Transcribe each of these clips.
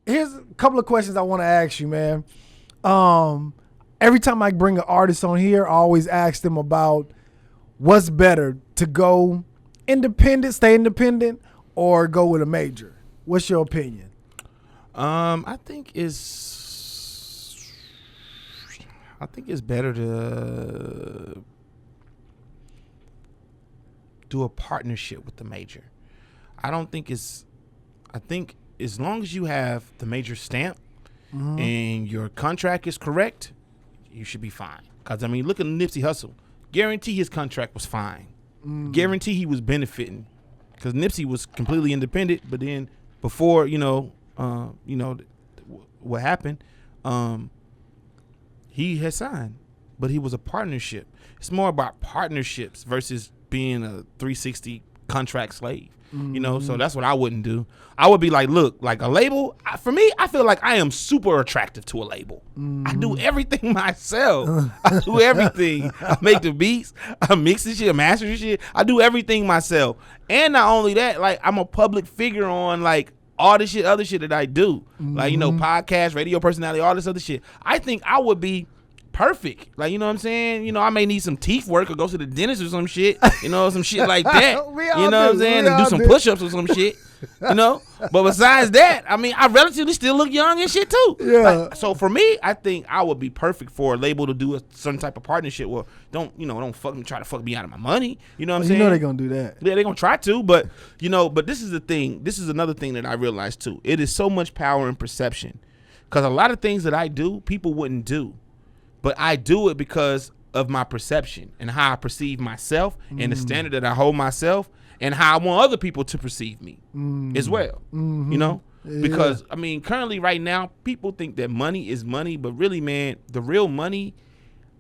here's a couple of questions I want to ask you, man. Every time I bring an artist on here, I always ask them about what's better, to go independent, stay independent, or go with a major. What's your opinion? I think it's better to do a partnership with the major. I think as long as you have the major stamp and your contract is correct, you should be fine. Because, I mean, look at Nipsey Hussle. Guarantee his contract was fine. Guarantee he was benefiting. Because Nipsey was completely independent, but then before, what happened, he had signed. But he was a partnership. It's more about partnerships versus being a 360 contract slave. So that's what I wouldn't do. I would be like, look, like a label, for me, I feel like I am super attractive to a label. I do everything myself. I do everything. I make the beats, I mix the shit, I master the shit. I do everything myself. And not only that, like, I'm a public figure on, like, all this shit, other shit that I do. Like, podcast, radio personality, all this other shit. I think I would be perfect. Like, you know what I'm saying? I may need some teeth work or go to the dentist or some shit, some shit like that. You know what I'm saying? And do some push-ups or some shit, But besides that, I mean, I relatively still look young and shit too. Yeah. Like, so for me, I think I would be perfect for a label to do a certain type of partnership. Well, don't try to fuck me out of my money. You know what I'm saying? You know they're going to do that. Yeah, they're going to try to, but this is the thing. This is another thing that I realized too. It is so much power in perception. Because a lot of things that I do, people wouldn't do. But I do it because of my perception and how I perceive myself and the standard that I hold myself and how I want other people to perceive me as well. Yeah. Because, I mean, currently right now, people think that money is money. But really, man, the real money,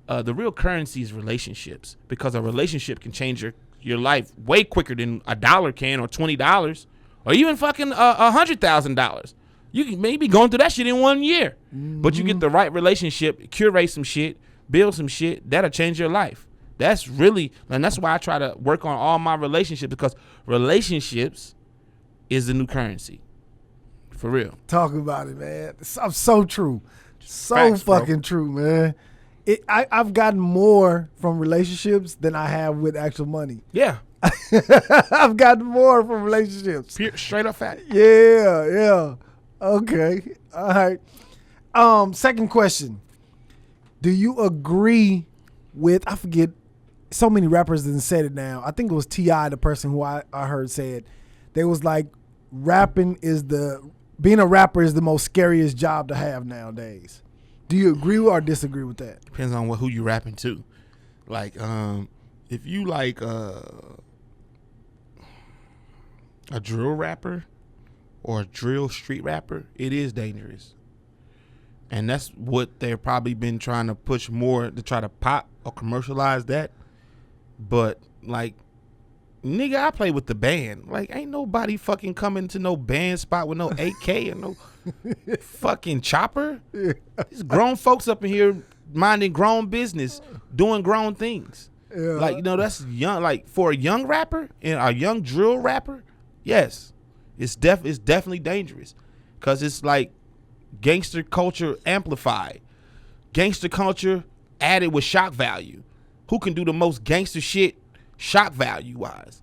the real currency is relationships. Because a relationship can change your life way quicker than $1 can or $20 or even fucking $100,000. You can maybe going through that shit in 1 year. But you get the right relationship, curate some shit, build some shit, that'll change your life. That's really, and that's why I try to work on all my relationships, because relationships is the new currency. For real. Talk about it, man. It's so true. So Facts, fucking true, man. I've gotten more from relationships than I have with actual money. Yeah. I've gotten more from relationships. Straight up fact. Yeah. Okay. All right. Second question. Do you agree with, I forget, so many rappers didn't said it now. I think it was T.I., the person who I heard said, they was like, being a rapper is the most scariest job to have nowadays. Do you agree or disagree with that? Depends on who you rapping to. Like, if you like a drill rapper or a drill street rapper, it is dangerous. And that's what they've probably been trying to push more, to try to pop or commercialize that. But, like, nigga, I play with the band. Like, ain't nobody fucking coming to no band spot with no AK or no fucking chopper. These grown folks up in here minding grown business, doing grown things. Yeah. Like, that's young. Like, for a young rapper and a young drill rapper, yes, it's definitely dangerous. Because it's like gangster culture amplified. Gangster culture added with shock value. Who can do the most gangster shit shock value wise?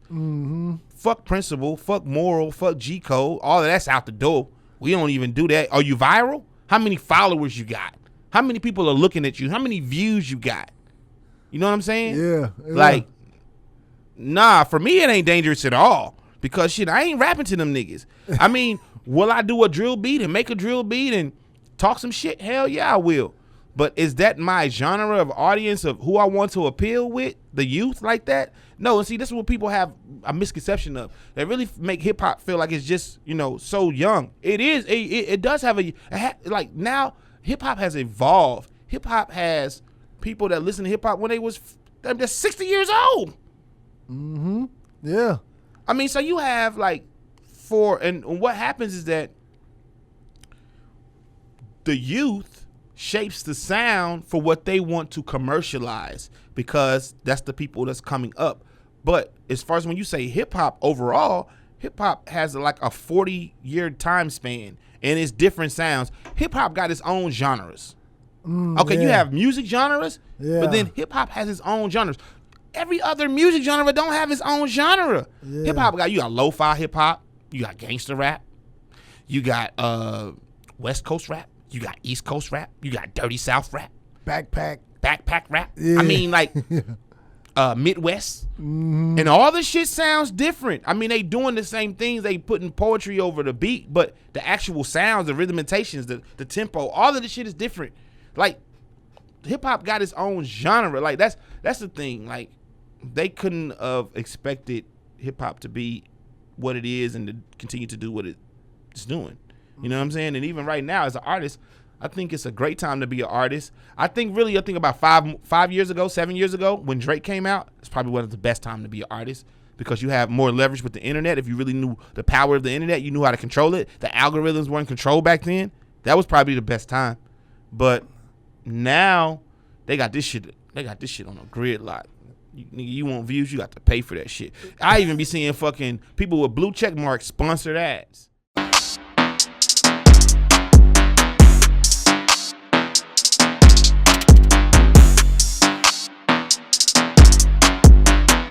Fuck principle, fuck moral, fuck G code. All of that's out the door. We don't even do that. Are you viral? How many followers you got? How many people are looking at you? How many views you got? You know what I'm saying? Yeah. Like, nah, for me it ain't dangerous at all. Because shit, I ain't rapping to them niggas. I mean, will I do a drill beat and make a drill beat and talk some shit? Hell yeah, I will. But is that my genre of audience of who I want to appeal with? The youth like that? No, and see, this is what people have a misconception of. They really make hip hop feel like it's just, so young. It is. It does have like now, hip hop has evolved. Hip hop has people that listen to hip hop when they're 60 years old. Yeah. I mean, so you have and what happens is that the youth shapes the sound for what they want to commercialize, because that's the people that's coming up. But as far as when you say hip hop overall, hip hop has like a 40-year time span and it's different sounds. Hip hop got its own genres. Okay, you have music genres, but then hip hop has its own genres. Every other music genre don't have its own genre. Hip hop you got lo-fi hip hop, you got gangster rap, you got West Coast rap, you got East Coast rap, you got dirty South rap, backpack rap. I mean, like Midwest, and all the shit sounds different. I mean, they doing the same things. They putting poetry over the beat, but the actual sounds, the rhythmitations, the tempo, all of the shit is different. Like hip hop got its own genre. Like that's the thing. Like they couldn't have expected hip hop to be what it is and to continue to do what it's doing. You know what I'm saying? And even right now, as an artist, I think it's a great time to be an artist. I think about 5 years ago, 7 years ago, when Drake came out, it's probably one of the best time to be an artist because you have more leverage with the internet. If you really knew the power of the internet, you knew how to control it. The algorithms weren't controlled back then. That was probably the best time. But now they got this shit. They got this shit on a grid lot. You want views, you got to pay for that shit. I even be seeing fucking people with blue check marks sponsored ads.